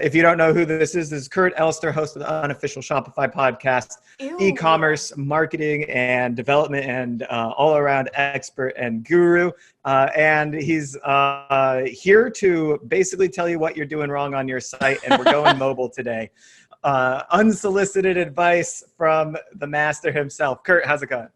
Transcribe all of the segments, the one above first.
If you don't know who this is Kurt Elster, host of the unofficial Shopify podcast, e-commerce marketing and development, and all-around expert and guru. And he's here to basically tell you what you're doing wrong on your site. And we're going mobile today. Unsolicited advice from the master himself. Kurt, how's it going?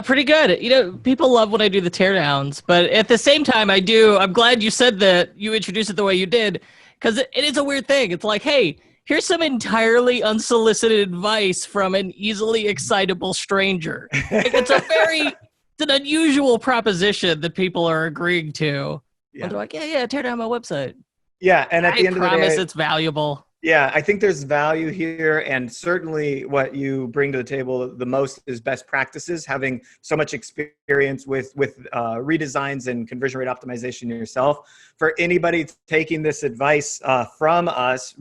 Pretty good. You know, people love when I do the teardowns, but at the same time, I'm glad you said that you introduced it the way you did, because it is a weird thing. It's like, hey, here's some entirely unsolicited advice from an easily excitable stranger. Like, it's an unusual proposition that people are agreeing to. Yeah. They're like, yeah, tear down my website. Yeah, and at the end of the day, I promise it's valuable. Yeah, I think there's value here, and certainly what you bring to the table the most is best practices, having so much experience with redesigns and conversion rate optimization yourself. For anybody taking this advice from us,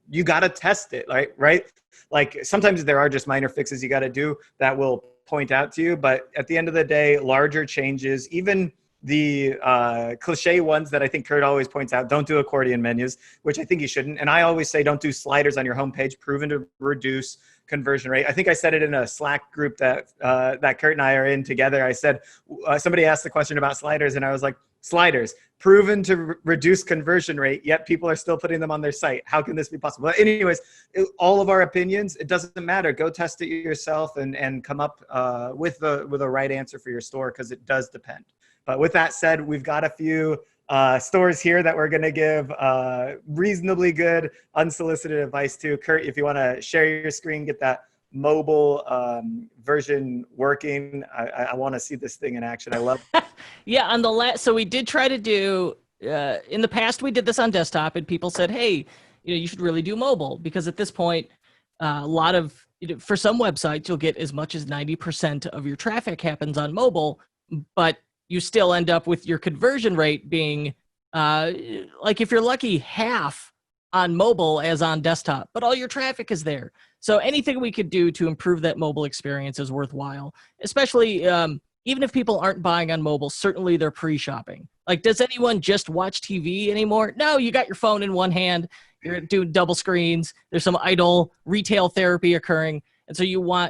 you got to test it, right? Like sometimes there are just minor fixes you got to do that will point out to you, but at the end of the day, larger changes, even the cliche ones that I think Kurt always points out, don't do accordion menus, which I think you shouldn't. And I always say, don't do sliders on your homepage, proven to reduce conversion rate. I think I said it in a Slack group that Kurt and I are in together. I said, somebody asked the question about sliders, and I was like, sliders, proven to reduce conversion rate, yet people are still putting them on their site. How can this be possible? But anyways, all of our opinions, it doesn't matter. Go test it yourself and come up with a right answer for your store, because it does depend. But with that said, we've got a few stores here that we're going to give reasonably good unsolicited advice to. Kurt, if you want to share your screen, get that mobile version working. I want to see this thing in action. I love it. Yeah, on the so we did try to do, in the past we did this on desktop, and people said, hey, you should really do mobile, because at this point, a lot of, for some websites, you'll get as much as 90% of your traffic happens on mobile, but you still end up with your conversion rate being, like if you're lucky, half on mobile as on desktop, but all your traffic is there. So anything we could do to improve that mobile experience is worthwhile, especially even if people aren't buying on mobile, certainly they're pre-shopping. Like, does anyone just watch TV anymore? No, you got your phone in one hand, you're doing double screens, there's some idle retail therapy occurring. And so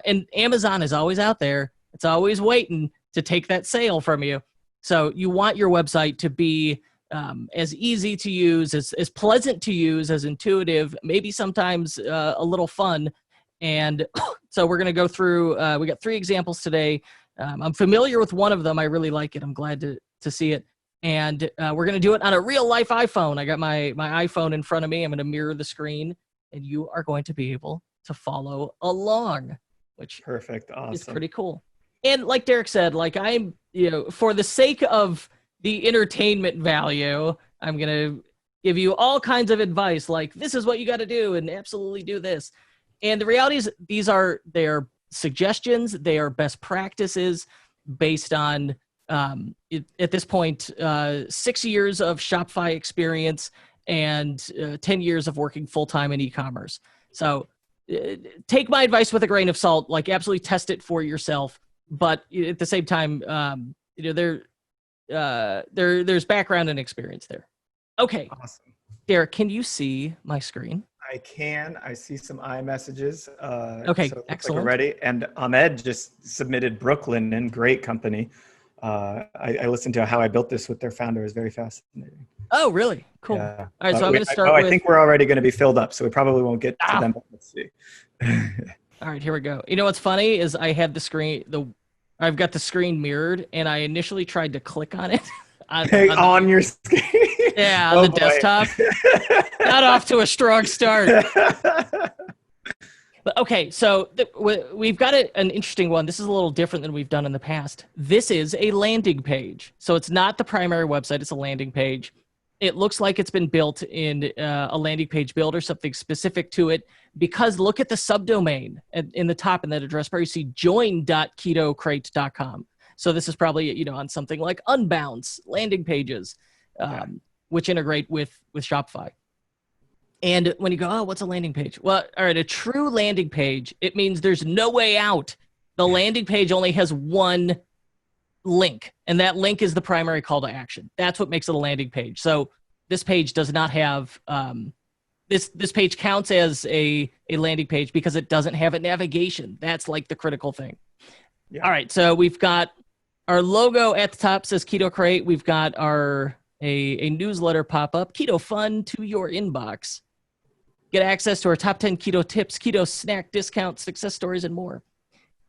and Amazon is always out there. It's always waiting to take that sale from you. So you want your website to be as easy to use, as pleasant to use, as intuitive, maybe sometimes a little fun. And so we're going to go through, we got 3 examples today. I'm familiar with one of them. I really like it. I'm glad to see it. And we're going to do it on a real life iPhone. I got my iPhone in front of me. I'm going to mirror the screen, and you are going to be able to follow along, which perfect, awesome, is pretty cool. And like Derek said, like I'm, for the sake of the entertainment value, I'm going to give you all kinds of advice, like this is what you got to do and absolutely do this. And the reality is they are suggestions. They are best practices based on, at this point, 6 years of Shopify experience and 10 years of working full-time in e-commerce. So take my advice with a grain of salt, like absolutely test it for yourself. But at the same time, there's background and experience there. Okay. Awesome. Derek, can you see my screen? I can. I see some iMessages. Okay, so excellent. Like we're ready. And Ahmed just submitted Brooklyn, and great company. I listened to how I built this with their founder. It was very fascinating. Oh, really? Cool. Yeah. All right, so I'm going to start with... I think we're already going to be filled up, so we probably won't get to them. But let's see. All right, here we go. You know what's funny is I had I've got the screen mirrored, and I initially tried to click on it. on your screen? Yeah, on the desktop. Not off to a strong start. But okay, so we've got an interesting one. This is a little different than we've done in the past. This is a landing page. So it's not the primary website, it's a landing page. It looks like it's been built in a landing page builder, something specific to it, because look at the subdomain in the top in that address bar. You see join.ketocrate.com. So this is probably, on something like Unbounce landing pages, which integrate with Shopify. And when you go, oh, what's a landing page? Well, all right, a true landing page, it means there's no way out. The landing page only has one link, and that link is the primary call to action. That's what makes it a landing page. So this page does not have this page counts as a landing page because it doesn't have a navigation. That's like the critical thing. Yeah. All right, so we've got our logo at the top, says Keto Crate. We've got a newsletter pop up, Keto Fun to your inbox. Get access to our top 10 keto tips, keto snack discounts, success stories, and more.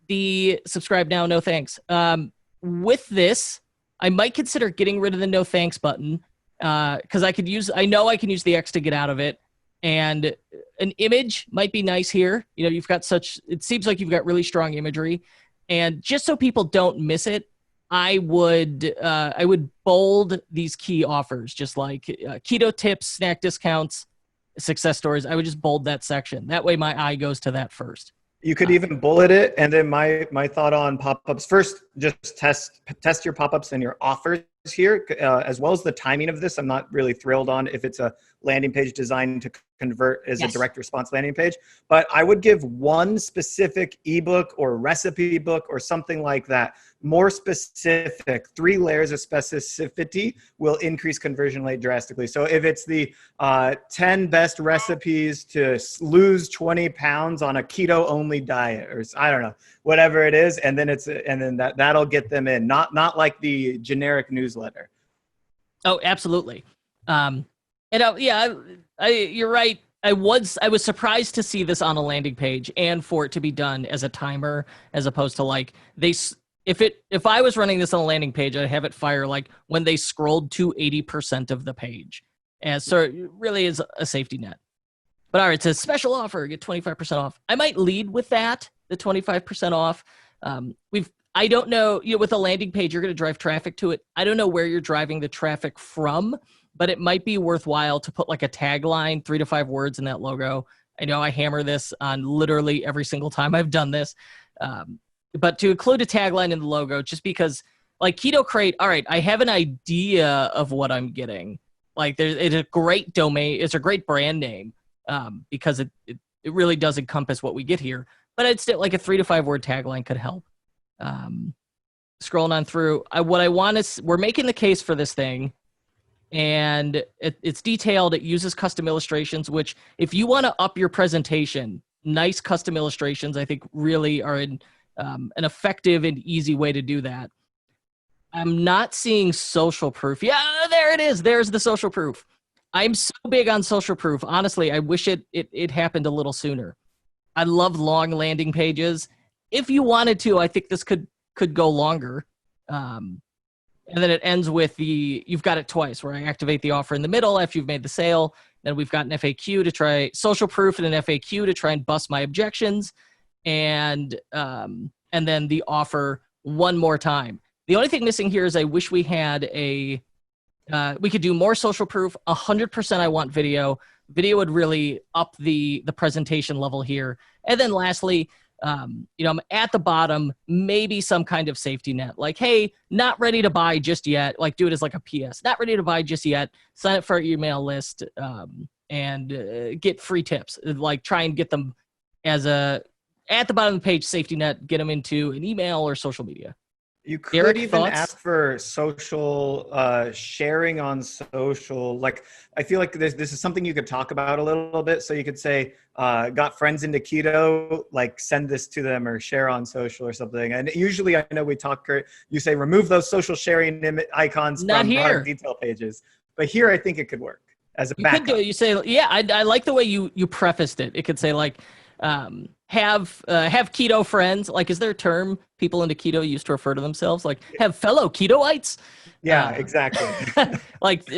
The subscribe now, no thanks. With this, I might consider getting rid of the no thanks button because I know I can use the X to get out of it. And an image might be nice here. You know, it seems like you've got really strong imagery. And just so people don't miss it, I would bold these key offers, just like keto tips, snack discounts, success stories. I would just bold that section. That way my eye goes to that first. You could even bullet it. And then my thought on pop-ups, first, just test your pop-ups and your offers here, as well as the timing of this. I'm not really thrilled on if it's a landing page designed to convert as a direct response landing page, but I would give one specific ebook or recipe book or something like that. More specific, 3 layers of specificity will increase conversion rate drastically. So if it's the 10 best recipes to lose 20 pounds on a keto only diet, or I don't know, whatever it is, and then that'll get them in, not like the generic newsletter. Oh, absolutely. You're right. I was surprised to see this on a landing page and for it to be done as a timer, as opposed to like if I was running this on a landing page, I'd have it fire like when they scrolled to 80% of the page. And so it really is a safety net. But all right, it says special offer, get 25% off. I might lead with that, the 25% off. I don't know, with a landing page, you're going to drive traffic to it. I don't know where you're driving the traffic from, but it might be worthwhile to put like a tagline, 3 to 5 words in that logo. I know I hammer this on literally every single time I've done this. But to include a tagline in the logo, just because like Keto Crate, all right, I have an idea of what I'm getting. Like it's a great domain. It's a great brand name because it really does encompass what we get here. But it's still like a 3 to 5 word tagline could help. Scrolling on through, what I want is we're making the case for this thing. And it's detailed. It uses custom illustrations, which if you want to up your presentation, nice custom illustrations, I think really are an effective and easy way to do that. I'm not seeing social proof. Yeah, there it is. There's the social proof. I'm so big on social proof. Honestly, I wish it happened a little sooner. I love long landing pages. If you wanted to, I think this could go longer. And then it ends with you've got it twice, where I activate the offer in the middle after you've made the sale. Then we've got an FAQ to try social proof and an FAQ to try and bust my objections. And then the offer one more time. The only thing missing here is I wish we had we could do more social proof. 100% I want video. Video would really up the presentation level here. And then lastly, I'm at the bottom, maybe some kind of safety net, like, hey, not ready to buy just yet. Like do it as like a PS, not ready to buy just yet. Sign up for our email list and get free tips. Like try and get them as at the bottom of the page, safety net, get them into an email or social media. You could even ask for social sharing on social. Like, I feel like this is something you could talk about a little bit. So you could say, got friends into keto, like send this to them or share on social or something. And usually I know we talk, Kurt, you say remove those social sharing icons from product detail pages. But here I think it could work as a backup. You could do it. You say, yeah, I like the way you prefaced it. It could say like, have keto friends. Like, is there a term people into keto used to refer to themselves? Like, have fellow ketoites? Yeah, exactly. Like,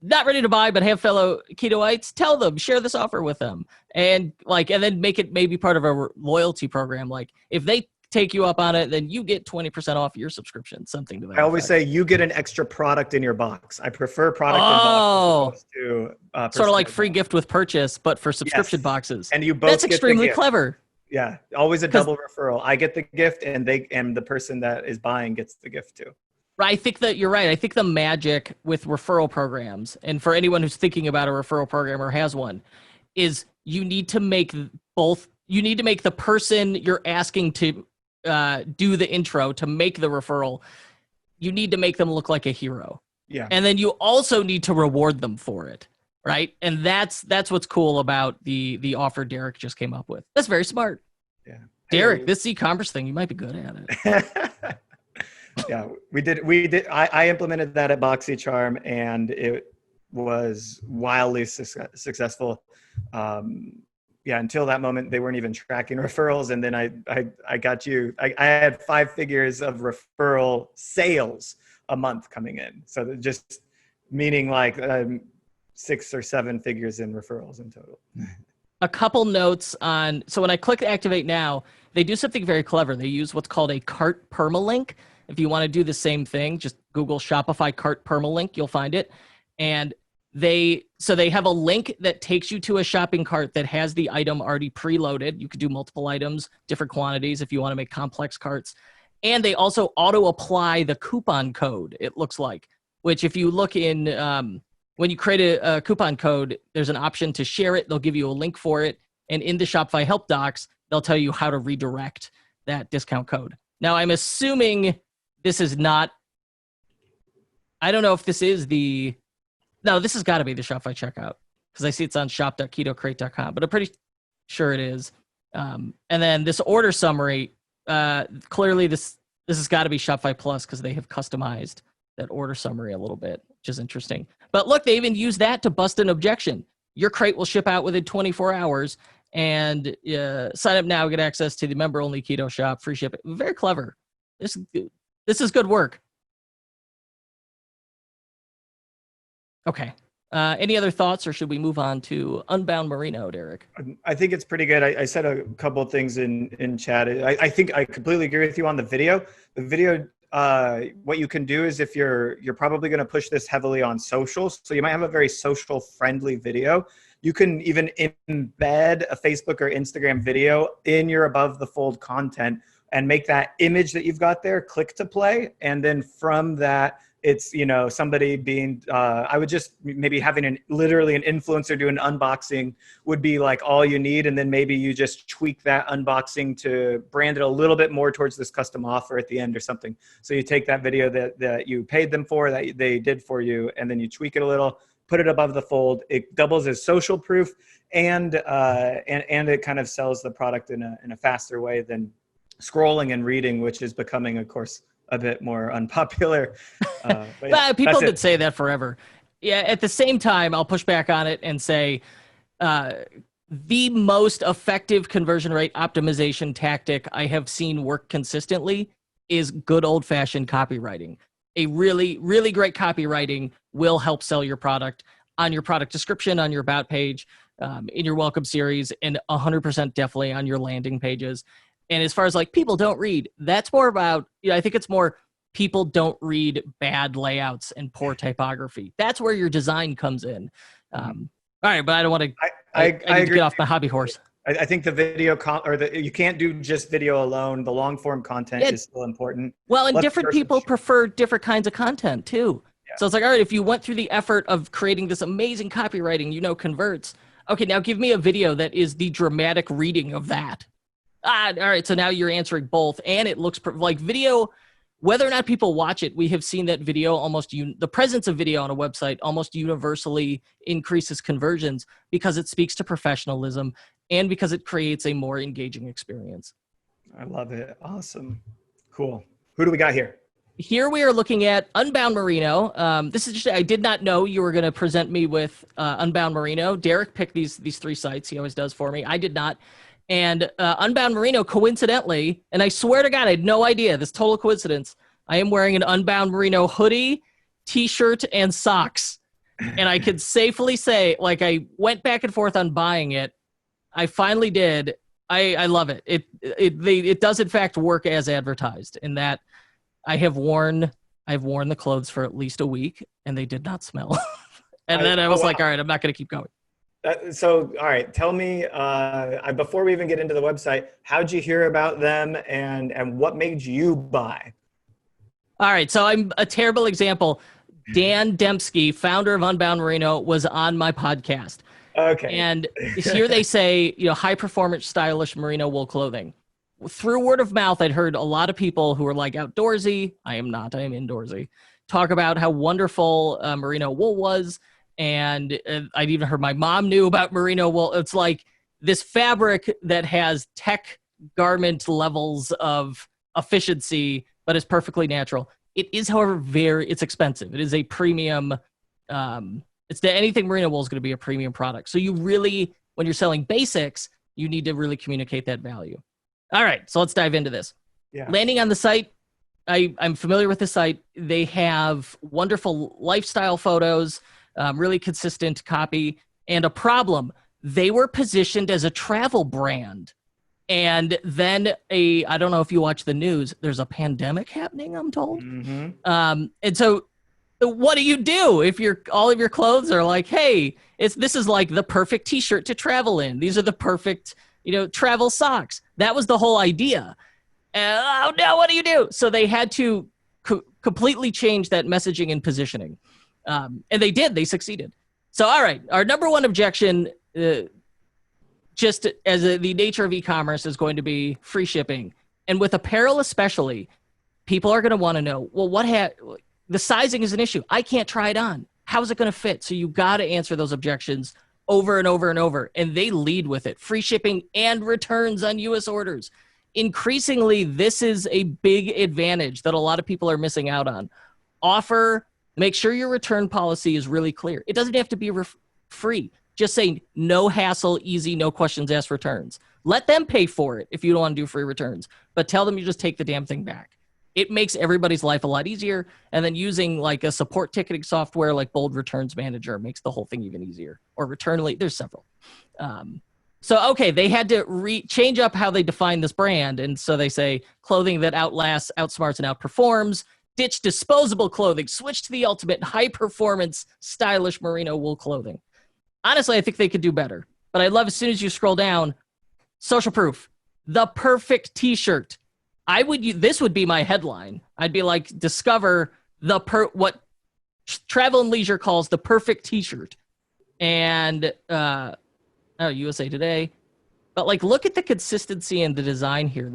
not ready to buy, but have fellow ketoites. Tell them, share this offer with them, and then make it maybe part of a loyalty program. Like, if they take you up on it, then you get 20% off your subscription. Something to that. I always say you get an extra product in your box. I prefer product in box as opposed to sort of like free gift with purchase, but for subscription boxes. And you both That's extremely clever. Yeah, always a double referral. I get the gift, and the person that is buying gets the gift too. I think that you're right. I think the magic with referral programs, and for anyone who's thinking about a referral program or has one, is you need to make both. You need to make the person you're asking to do the intro to make the referral. You need to make them look like a hero. Yeah. And then you also need to reward them for it. right? And that's what's cool about the offer Derek just came up with. That's very smart. Yeah. Derek, this e-commerce thing, you might be good at it. Yeah, we did. I implemented that at BoxyCharm, and it was wildly successful. Yeah, until that moment, they weren't even tracking referrals. And then I got you. I had 5 figures of referral sales a month coming in. So just meaning like 6 or 7 figures in referrals in total. A couple notes on, so when I click activate now, they do something very clever. They use what's called a cart permalink. If you want to do the same thing, just Google Shopify cart permalink, you'll find it. And they have a link that takes you to a shopping cart that has the item already preloaded. You could do multiple items, different quantities if you want to make complex carts. And they also auto apply the coupon code, it looks like, which if you look in, when you create a coupon code, there's an option to share it. They'll give you a link for it. And in the Shopify help docs, they'll tell you how to redirect that discount code. Now, I'm assuming this is not, I don't know if this is no, this has got to be the Shopify checkout because I see it's on shop.ketocrate.com, but I'm pretty sure it is. And then this order summary, clearly this has got to be Shopify Plus because they have customized that order summary a little bit, which is interesting. But look, they even use that to bust an objection. Your crate will ship out within 24 hours, and sign up now, get access to the member-only keto shop, free shipping. Very clever. This is good work. Okay. Any other thoughts, or should we move on to Unbound Merino, Derek? I think it's pretty good. I said a couple of things in chat. I think I completely agree with you on the video. The video, what you can do is if you're probably going to push this heavily on social, so you might have a very social friendly video. You can even embed a Facebook or Instagram video in your above the fold content and make that image that you've got there click to play. And then from that, it's, somebody being, I would just maybe having literally an influencer do an unboxing would be like all you need. And then maybe you just tweak that unboxing to brand it a little bit more towards this custom offer at the end or something. So you take that video that you paid them for, that they did for you, and then you tweak it a little, put it above the fold. It doubles as social proof, and it kind of sells the product in a faster way than scrolling and reading, which is becoming, of course, a bit more unpopular. But yeah, people did say that forever. Yeah. At the same time, I'll push back on it and say the most effective conversion rate optimization tactic I have seen work consistently is good old-fashioned copywriting. A really, really great copywriting will help sell your product on your product description, on your about page, in your welcome series, and 100% definitely on your landing pages. And as far as like people don't read, that's more about, I think it's more people don't read bad layouts and poor typography. That's where your design comes in. All right, but I don't want to, I need to get off my hobby horse. I think the video you can't do just video alone. The long form content is still important. Well, and different people prefer different kinds of content too. Yeah. So it's like, all right, if you went through the effort of creating this amazing copywriting, converts. Okay, now give me a video that is the dramatic reading of that. All right, so now you're answering both, and it looks like video. Whether or not people watch it, we have seen that video the presence of video on a website almost universally increases conversions because it speaks to professionalism and because it creates a more engaging experience. I love it. Awesome. Cool. Who do we got here? Here we are looking at Unbound Merino. This is I did not know you were going to present me with Unbound Merino. Derek picked these 3 sites. He always does for me. I did not. And Unbound Merino, coincidentally, and I swear to God, I had no idea, this total coincidence, I am wearing an Unbound Merino hoodie, t-shirt, and socks. And I could safely say, like, I went back and forth on buying it. I finally did. I love it. It does, in fact, work as advertised in that I've worn the clothes for at least a week, and they did not smell. And then I was like, all right, I'm not going to keep going. So, all right, tell me, before we even get into the website, how'd you hear about them and what made you buy? All right, so I'm a terrible example. Dan Dembski, founder of Unbound Merino, was on my podcast. Okay. And here they say, high performance, stylish merino wool clothing. Through word of mouth, I'd heard a lot of people who are like outdoorsy. I am not, I am indoorsy. Talk about how wonderful merino wool was. And I'd even heard my mom knew about merino wool. It's like this fabric that has tech garment levels of efficiency, but is perfectly natural. It is, however, it's expensive. It is a premium. Anything merino wool is going to be a premium product. So you really, when you're selling basics, you need to really communicate that value. All right, so let's dive into this. Yeah. Landing on the site, I'm familiar with the site. They have wonderful lifestyle photos, really consistent copy, and a problem. They were positioned as a travel brand. And then I don't know if you watch the news, there's a pandemic happening, I'm told. Mm-hmm. And so what do you do if all of your clothes are like, hey, this is like the perfect t-shirt to travel in. These are the perfect, travel socks. That was the whole idea. Oh no, what do you do? So they had to completely change that messaging and positioning. And they did, they succeeded. So, all right, our number one objection, just as the nature of e-commerce, is going to be free shipping. And with apparel especially, people are going to want to know, well, the sizing is an issue. I can't try it on. How's it going to fit? So you got to answer those objections over and over and over. And they lead with it. Free shipping and returns on U.S. orders. Increasingly, this is a big advantage that a lot of people are missing out on. Make sure your return policy is really clear. It doesn't have to be free. Just say no hassle, easy, no questions asked returns. Let them pay for it if you don't want to do free returns, but tell them you just take the damn thing back. It makes everybody's life a lot easier. And then using like a support ticketing software like Bold Returns Manager makes the whole thing even easier. Or Returnly, there's several. Okay, they had to change up how they define this brand. And so they say clothing that outlasts, outsmarts, and outperforms. Ditch disposable clothing. Switch to the ultimate high-performance, stylish merino wool clothing. Honestly, I think they could do better. But I love, as soon as you scroll down, social proof. The perfect t-shirt. This would be my headline. I'd be like, discover what Travel and Leisure calls the perfect t-shirt. And USA Today. But like, look at the consistency and the design here.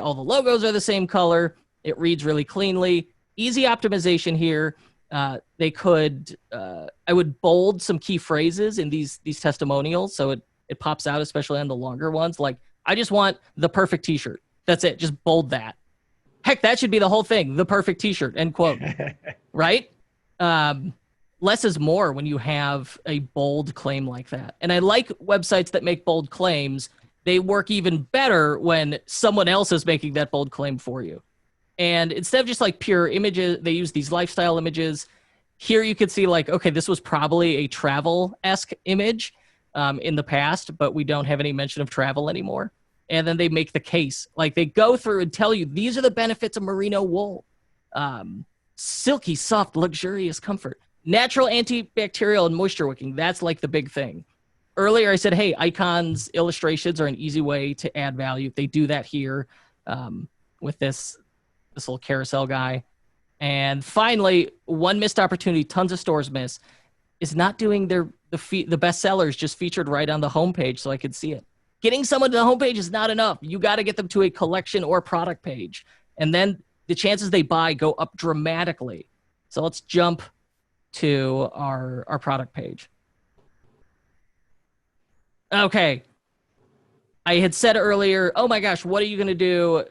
All the logos are the same color. It reads really cleanly. Easy optimization here. I would bold some key phrases in these testimonials so it pops out, especially on the longer ones. Like, I just want the perfect t-shirt. That's it. Just bold that. Heck, that should be the whole thing. The perfect t-shirt, end quote. Right? Less is more when you have a bold claim like that. And I like websites that make bold claims. They work even better when someone else is making that bold claim for you. And instead of just like pure images, they use these lifestyle images. Here you could see like, okay, this was probably a travel-esque image in the past, but we don't have any mention of travel anymore. And then they make the case. Like, they go through and tell you, these are the benefits of merino wool. Silky, soft, luxurious comfort. Natural antibacterial and moisture wicking. That's like the big thing. Earlier I said, hey, icons, illustrations are an easy way to add value. They do that here with this little carousel guy. And finally, one missed opportunity tons of stores miss is not doing the best sellers just featured right on the homepage so I could see it. Getting someone to the homepage is not enough. You got to get them to a collection or product page. And then the chances they buy go up dramatically. So let's jump to our product page. Okay. I had said earlier, oh my gosh, what are you going to do?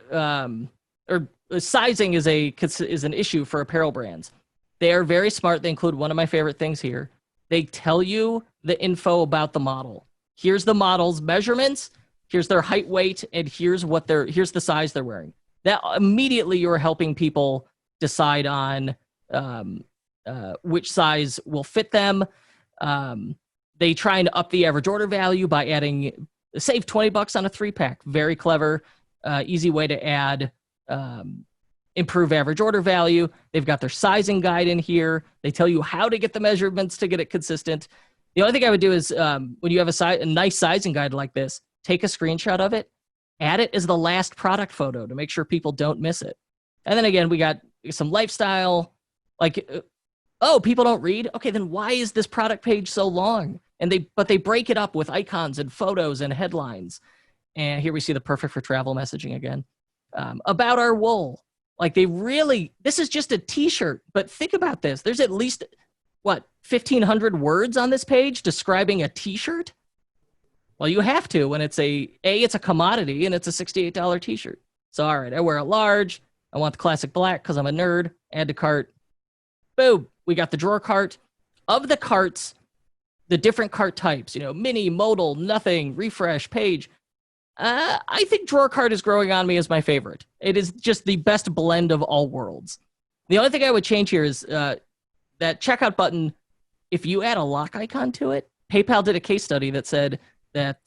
Or sizing is an issue for apparel brands. They are very smart. They include one of my favorite things here. They tell you the info about the model. Here's the model's measurements. Here's their height, weight, and here's the size they're wearing. That immediately you're helping people decide on which size will fit them. They try and up the average order value by save $20 on a 3-pack. Very clever, easy way to add, improve average order value. They've got their sizing guide in here. They tell you how to get the measurements to get it consistent. The only thing I would do is when you have a nice sizing guide like this, take a screenshot of it, add it as the last product photo to make sure people don't miss it. And then again, we got some lifestyle, like, people don't read? Okay, then why is this product page so long? But they break it up with icons and photos and headlines. And here we see the perfect for travel messaging again. About our wool. Like, this is just a t-shirt, but think about this. There's at least what, 1,500 words on this page describing a t-shirt? Well, you have to when it's it's a commodity and it's a $68 t-shirt. So, all right, I wear it large. I want the classic black because I'm a nerd. Add to cart. Boom. We got the drawer cart. Of the carts, the different cart types, mini, modal, nothing, refresh, page. I think drawer cart is growing on me as my favorite. It is just the best blend of all worlds. The only thing I would change here is that checkout button, if you add a lock icon to it, PayPal did a case study that said that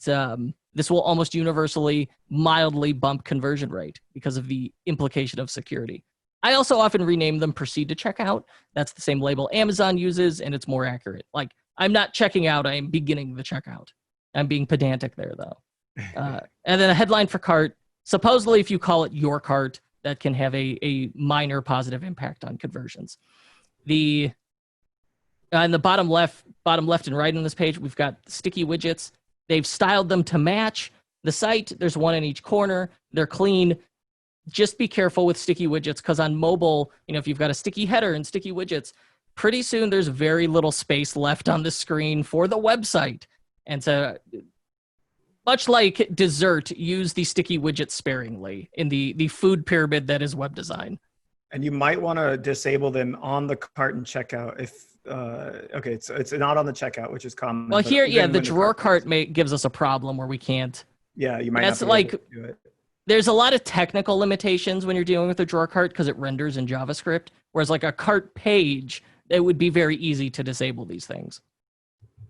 this will almost universally mildly bump conversion rate because of the implication of security. I also often rename them proceed to checkout. That's the same label Amazon uses, and it's more accurate. Like, I'm not checking out, I'm beginning the checkout. I'm being pedantic there, though. And then a headline for cart. Supposedly, if you call it your cart, that can have a minor positive impact on conversions. In the bottom left and right on this page, we've got sticky widgets. They've styled them to match the site. There's one in each corner. They're clean. Just be careful with sticky widgets because on mobile, if you've got a sticky header and sticky widgets, pretty soon there's very little space left on the screen for the website. And so, much like dessert, use the sticky widgets sparingly in the food pyramid that is web design. And you might want to disable them on the cart and checkout if it's not on the checkout, which is common. Well, here, the drawer cart gives us a problem where we can't. Yeah, you might. That's not be able to do it. There's a lot of technical limitations when you're dealing with a drawer cart because it renders in JavaScript. Whereas like a cart page, it would be very easy to disable these things.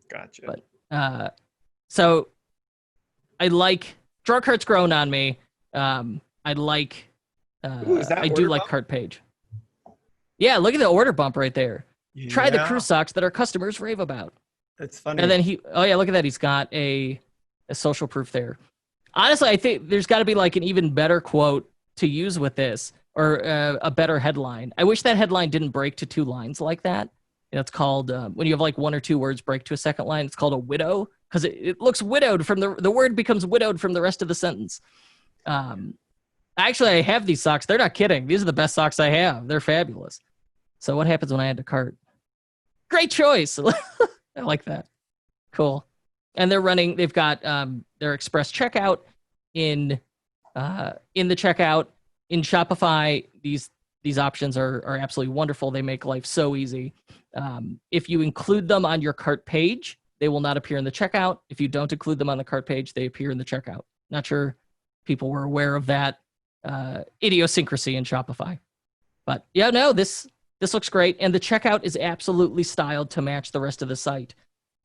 Gotcha. But so I like drawer cart's grown on me. I like. I do like cart page. Yeah, look at the order bump right there. Yeah. Try the crew socks that our customers rave about. That's funny. And then look at that. He's got a social proof there. Honestly, I think there's got to be like an even better quote to use with this or a better headline. I wish that headline didn't break to 2 lines like that. It's called, when you have like 1 or 2 words break to a second line, it's called a widow because it looks widowed from the word becomes widowed from the rest of the sentence. Actually, I have these socks. They're not kidding. These are the best socks I have. They're fabulous. So what happens when I add to cart? Great choice. I like that. Cool. And they've got their express checkout in the checkout. In Shopify, these options are absolutely wonderful. They make life so easy. If you include them on your cart page, they will not appear in the checkout. If you don't include them on the cart page, they appear in the checkout. Not sure people were aware of that idiosyncrasy in Shopify. But yeah, no, this looks great. And the checkout is absolutely styled to match the rest of the site.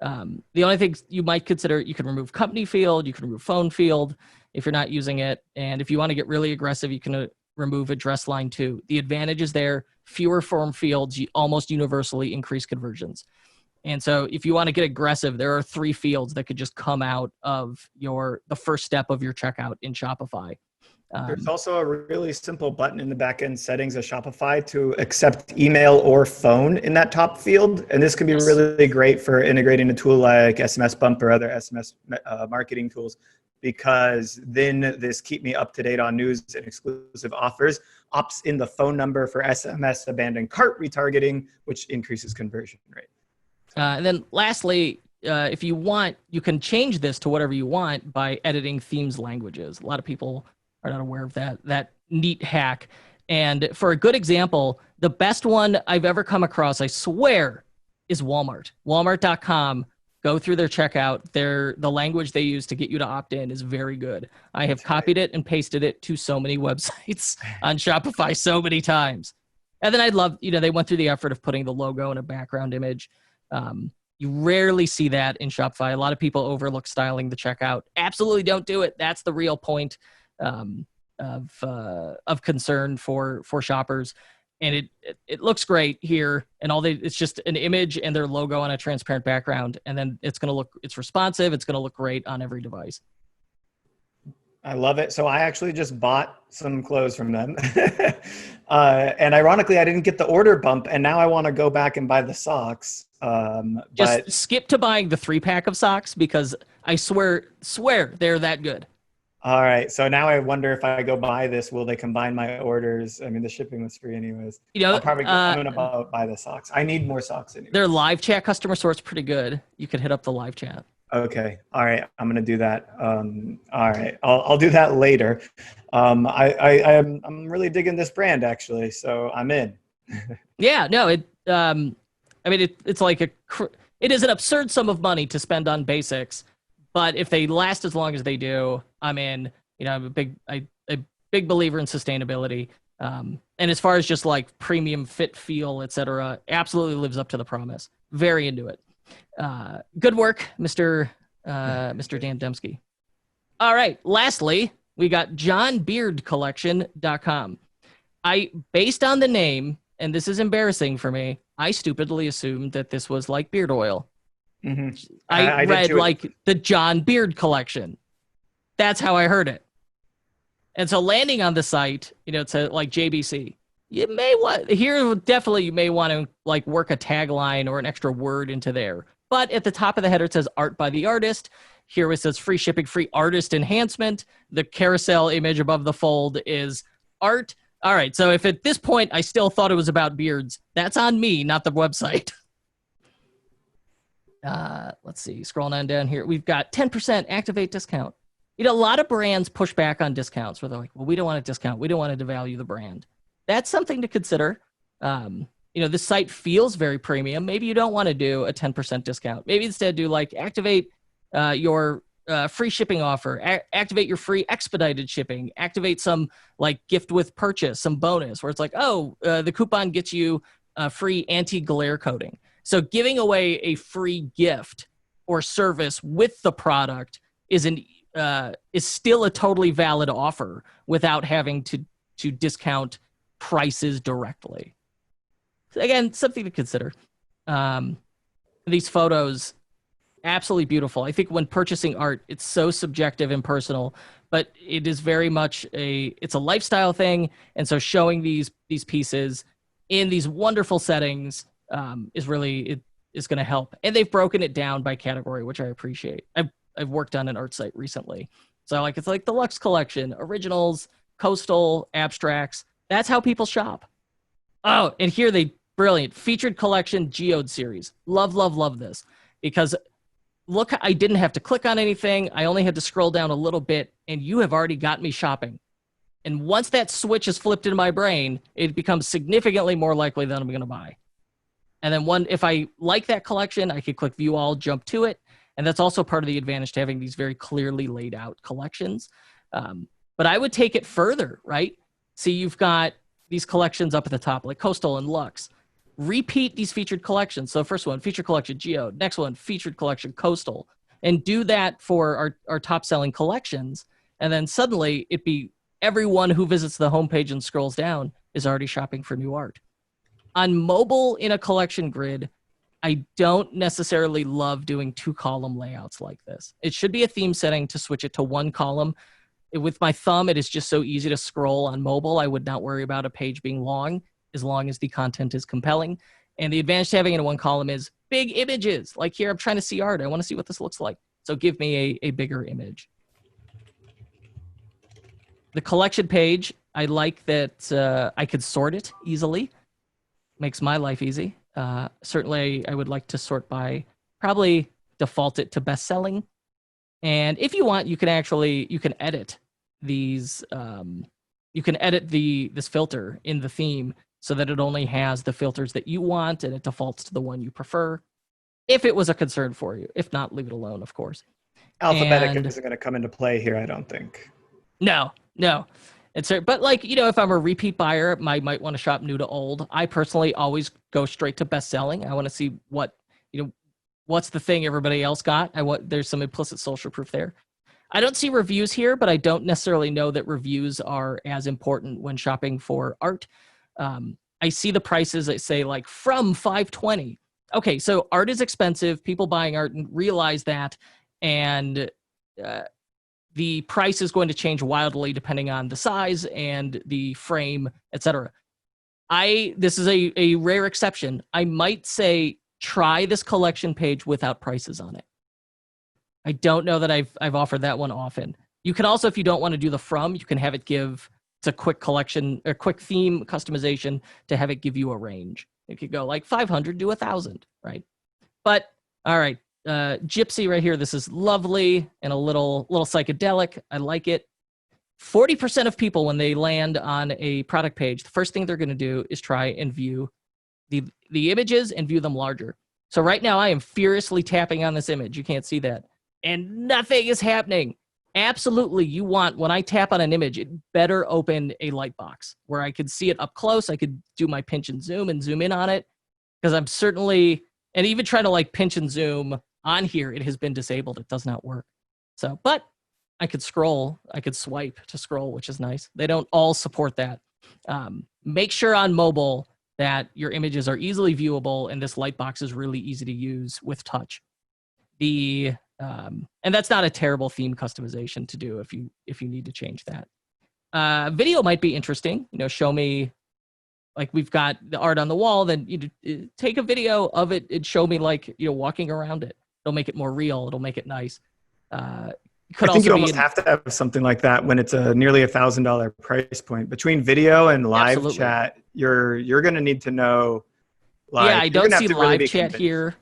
The only things you might consider, you can remove company field, you can remove phone field if you're not using it. And if you want to get really aggressive, you can remove address line too. The advantage is there, fewer form fields, you almost universally increase conversions. And so if you want to get aggressive, there are 3 fields that could just come out of the first step of your checkout in Shopify. There's also a really simple button in the backend settings of Shopify to accept email or phone in that top field. And this can be really great for integrating a tool like SMS Bump or other SMS marketing tools, because then this keep me up to date on news and exclusive offers opts in the phone number for SMS abandoned cart retargeting, which increases conversion rate. And then lastly, if you want, you can change this to whatever you want by editing themes languages. A lot of people are not aware of that neat hack. And for a good example, the best one I've ever come across, I swear, is Walmart. Walmart.com. Go through their checkout. The language they use to get you to opt in is very good. I have copied it and pasted it to so many websites on Shopify so many times. And then I love, they went through the effort of putting the logo in a background image. You rarely see that in Shopify. A lot of people overlook styling the checkout. Absolutely don't do it. That's the real point of concern for shoppers. And it looks great here, and it's just an image and their logo on a transparent background, and then it's responsive. It's gonna look great on every device. I love it. So I actually just bought some clothes from them, and ironically, I didn't get the order bump, and now I want to go back and buy the socks. Just skip to buying the 3-pack of socks because I swear they're that good. All right. So now I wonder if I go buy this, will they combine my orders? I mean, the shipping was free anyways. You know, I'm going to buy the socks. I need more socks anyway. their live chat customer support's pretty good. You could hit up the live chat. Okay. All right. I'm going to do that. All right. I'll do that later. I'm really digging this brand actually. So I'm in. Yeah, no, I mean, it's like it is an absurd sum of money to spend on basics, but if they last as long as they do, I'm in. You know, I'm a big believer in sustainability. And as far as just like premium fit, feel, etc., absolutely lives up to the promise. Very into it. Good work, Mr. Dan Dembski. All right. Lastly, we got johnbeardcollection.com. Based on the name, and this is embarrassing for me, I stupidly assumed that this was like beard oil. Mm-hmm. I read like the John Beard Collection. That's how I heard it. And so landing on the site, you know, it's like JBC. You may want here definitely you may want to like work a tagline or an extra word into there. But at the top of the header it says art by the artist. Here it says free shipping, free artist enhancement. The carousel image above the fold is art. All right, so if at this point I still thought it was about beards, that's on me, not the website. Let's see, scrolling on down here. We've got 10% activate discount. You know, a lot of brands push back on discounts where they're like, well, we don't want a discount. We don't want to devalue the brand. That's something to consider. You know, this site feels very premium. Maybe you don't want to do a 10% discount. Maybe instead do like activate your free shipping offer, activate your free expedited shipping, activate some like gift with purchase, some bonus where it's like, oh, the coupon gets you free anti-glare coating. So giving away a free gift or service with the product is still a totally valid offer without having to discount prices directly. So again, something to consider. These photos, absolutely beautiful. I think when purchasing art, it's so subjective and personal, but it is very much it's a lifestyle thing. And so showing these pieces in these wonderful settings is really going to help. And they've broken it down by category, which I appreciate. I've worked on an art site recently. So it's like the Luxe Collection, originals, coastal, abstracts. That's how people shop. Oh, and here brilliant featured collection geode series. Love this because look, I didn't have to click on anything. I only had to scroll down a little bit and you have already got me shopping. And once that switch is flipped in my brain, it becomes significantly more likely that I'm going to buy. And then if I like that collection, I could click view all, jump to it. And that's also part of the advantage to having these very clearly laid out collections. But I would take it further, right? See, you've got these collections up at the top, like Coastal and Luxe. Repeat these featured collections. So first one, featured collection Geode. Next one, featured collection Coastal. And do that for our top selling collections. And then suddenly everyone who visits the homepage and scrolls down is already shopping for new art. On mobile in a collection grid, I don't necessarily love doing 2-column layouts like this. It should be a theme setting to switch it to 1 column. With my thumb, it is just so easy to scroll on mobile. I would not worry about a page being long as the content is compelling. And the advantage to having it in 1 column is big images. Like here, I'm trying to see art. I want to see what this looks like. So give me a bigger image. The collection page, I like that I could sort it easily. Makes my life easy. Certainly, I would like to sort by, probably default it to best-selling. And if you want, you can edit these. You can edit this filter in the theme so that it only has the filters that you want and it defaults to the one you prefer. If it was a concern for you. If not, leave it alone, of course. Alphabetic isn't going to come into play here, I don't think. No. But if I'm a repeat buyer, I might want to shop new to old. I personally always go straight to best selling. I want to see what's the thing everybody else got. There's some implicit social proof there. I don't see reviews here, but I don't necessarily know that reviews are as important when shopping for art. I see the prices that say like from $520. Okay, so art is expensive. People buying art realize that, and the price is going to change wildly depending on the size and the frame, etc. This is a rare exception. I might say try this collection page without prices on it. I don't know that I've offered that one often. You can also, if you don't want to do the from, you can have it give, it's a quick collection, a quick theme customization to have it give you a range. It could go like 500 to 1,000, right? But all right, Gypsy right here. This is lovely and a little psychedelic. I like it. 40% of people, when they land on a product page, the first thing they're going to do is try and view the images and view them larger. So right now I am furiously tapping on this image. You can't see that. And nothing is happening. Absolutely, you want, when I tap on an image, it better open a light box where I could see it up close. I could do my pinch and zoom in on it, because I'm certainly, and even trying to like pinch and zoom on here, it has been disabled. It does not work. So, but I could scroll, I could swipe to scroll, which is nice. They don't all support that. Make sure on mobile that your images are easily viewable, and this light box is really easy to use with touch. And that's not a terrible theme customization to do if you need to change that. Video might be interesting. Show me, like we've got the art on the wall, then you take a video of it and show me like walking around it. It'll make it more real. It'll make it nice. I think you almost have to have something like that when it's a nearly $1,000 price point. Between video and live Absolutely. chat, you're going to need to know. Yeah, I don't see live chat here.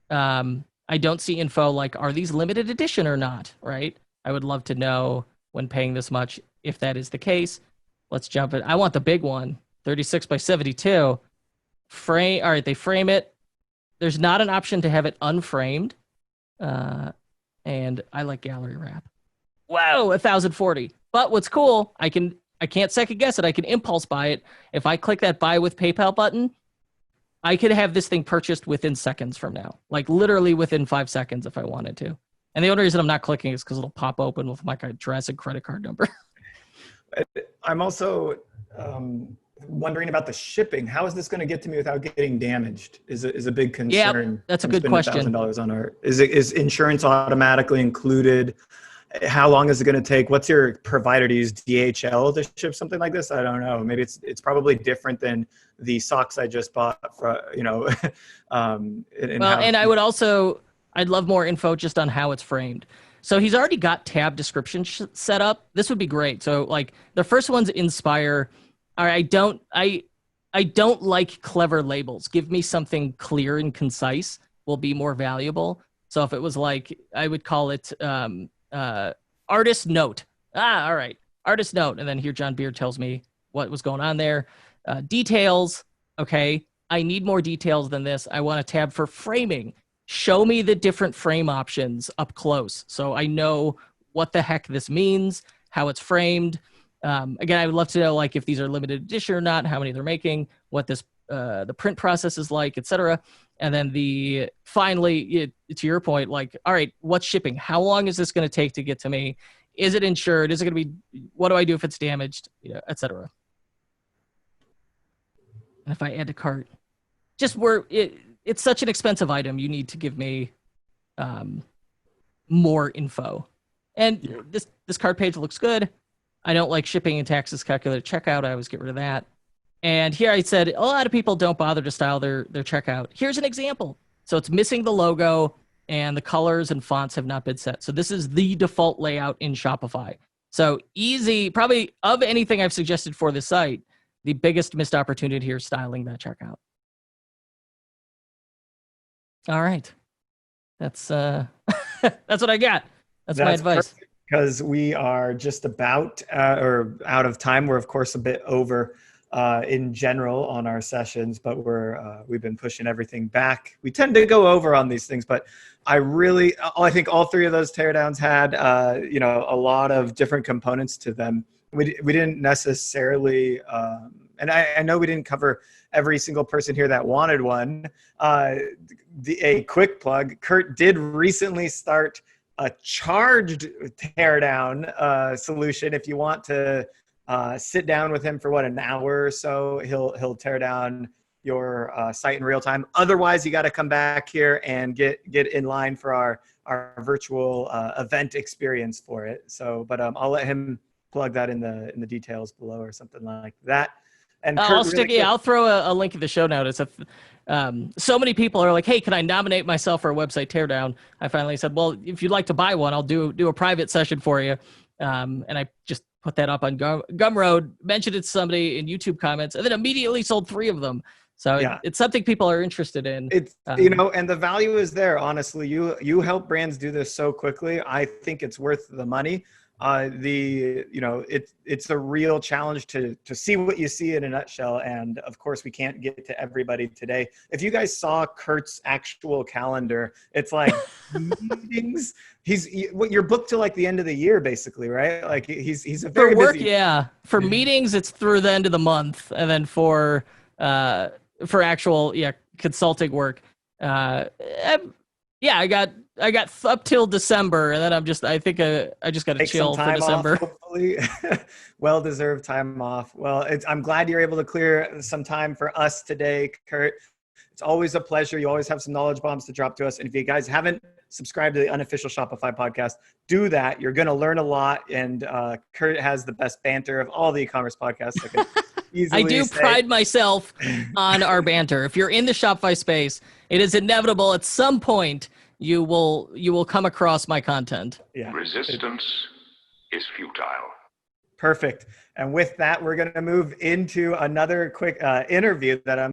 I don't see info like, are these limited edition or not, right? I would love to know when paying this much if that is the case. Let's jump it. I want the big one, 36 by 72. All right, they frame it. There's not an option to have it unframed. And I like gallery wrap. Whoa, 1,040. But what's cool, I can't second guess it. I can impulse buy it. If I click that buy with PayPal button, I could have this thing purchased within seconds from now, like literally within 5 seconds if I wanted to. And the only reason I'm not clicking is because it'll pop open with my address and credit card number. I'm also wondering about the shipping. How is this going to get to me without getting damaged? Is a big concern. Yeah, that's a good question. $1,000 on art. Is insurance automatically included? How long is it going to take? What's your provider to use DHL to ship something like this? I don't know. Maybe it's probably different than the socks I just bought for, and I would also, I'd love more info just on how it's framed. So he's already got tab description set up. This would be great. So like the first one's Inspire. All right, I don't like clever labels. Give me something clear and concise will be more valuable. So if it was like, I would call it artist note. All right, artist note. And then here John Beard tells me what was going on there. Details. Okay, I need more details than this. I want a tab for framing. Show me the different frame options up close so I know what the heck this means, how it's framed. Again, I would love to know like if these are limited edition or not, how many they're making, what this the print process is like, etc. And then finally, to your point, like, all right, what's shipping? How long is this going to take to get to me? Is it insured? Is it going to be? What do I do if it's damaged? Etc. And if I add to cart, just it's such an expensive item, you need to give me more info. And this cart page looks good. I don't like shipping and taxes calculated checkout. I always get rid of that. And here I said, a lot of people don't bother to style their checkout. Here's an example. So it's missing the logo and the colors and fonts have not been set. So this is the default layout in Shopify. So easy, probably of anything I've suggested for this site, the biggest missed opportunity here is styling that checkout. All right. That's that's what I got. That's my advice. Because we are just about or out of time. We're of course a bit over in general on our sessions, but we've been pushing everything back. We tend to go over on these things, but I think all three of those teardowns had a lot of different components to them. We didn't necessarily, and I know we didn't cover every single person here that wanted one. A quick plug: Kurt did recently start a charged teardown solution. If you want to sit down with him for an hour or so, he'll tear down your site in real time. Otherwise, you got to come back here and get in line for our virtual event experience for it. So, but I'll let him plug that in the details below or something like that. And I'll Kurt, really quick, I'll throw a link in the show notes. So many people are like, hey, can I nominate myself for a website teardown? I finally said, well, if you'd like to buy one, I'll do a private session for you. And I just put that up on Gumroad, mentioned it to somebody in YouTube comments, and then immediately sold 3 of them. So yeah. it's something people are interested in. It's, and the value is there. Honestly, you help brands do this so quickly. I think it's worth the money. It's a real challenge to see what you see in a nutshell. And of course we can't get to everybody today. If you guys saw Kurt's actual calendar, it's like meetings. You're booked to like the end of the year, basically, right? Like he's a very for work, busy. yeah. For meetings, it's through the end of the month, and then for actual consulting work, I got up till December, and then I think I just got to chill for December. Off, hopefully. Well-deserved time off. Well, I'm glad you're able to clear some time for us today, Kurt. It's always a pleasure. You always have some knowledge bombs to drop to us. And if you guys haven't subscribed to the unofficial Shopify podcast, do that. You're going to learn a lot. And Kurt has the best banter of all the e-commerce podcasts. I do pride myself on our banter. If you're in the Shopify space, it is inevitable at some point you will come across my content. Yeah. Resistance is futile. Perfect. And with that, we're going to move into another quick interview that I'm